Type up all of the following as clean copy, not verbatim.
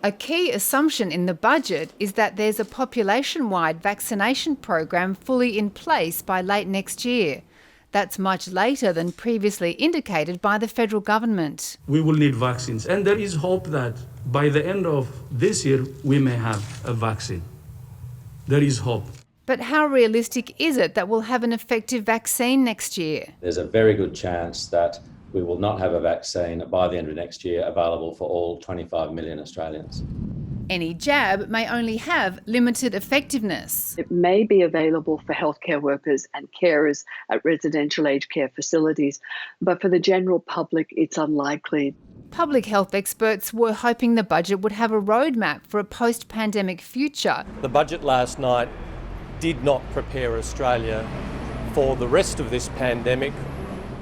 A key assumption in the budget is that there's a population-wide vaccination program fully in place by late next year. That's much later than previously indicated by the federal government. We will need vaccines, and there is hope that by the end of this year, we may have a vaccine. There is hope. But how realistic is it that we'll have an effective vaccine next year? There's a very good chance that we will not have a vaccine by the end of next year available for all 25 million Australians. Any jab may only have limited effectiveness. It may be available for healthcare workers and carers at residential aged care facilities, but for the general public, it's unlikely. Public health experts were hoping the budget would have a roadmap for a post-pandemic future. The budget last night did not prepare Australia for the rest of this pandemic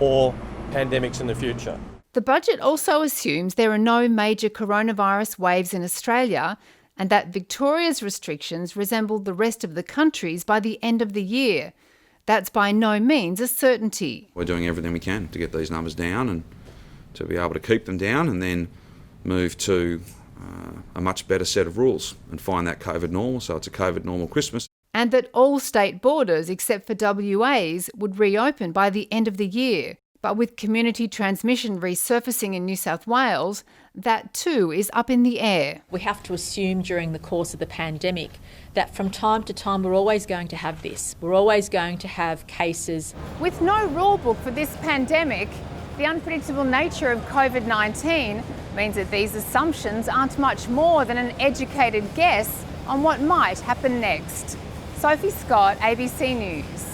or pandemics in the future. The budget also assumes there are no major coronavirus waves in Australia and that Victoria's restrictions resemble the rest of the country's by the end of the year. That's by no means a certainty. We're doing everything we can to get these numbers down and to be able to keep them down and then move to a much better set of rules and find that COVID normal, so it's a COVID normal Christmas. And that all state borders except for WA's would reopen by the end of the year. But with community transmission resurfacing in New South Wales, that too is up in the air. We have to assume during the course of the pandemic that from time to time we're always going to have this. We're always going to have cases. With no rule book for this pandemic, the unpredictable nature of COVID-19 means that these assumptions aren't much more than an educated guess on what might happen next. Sophie Scott, ABC News.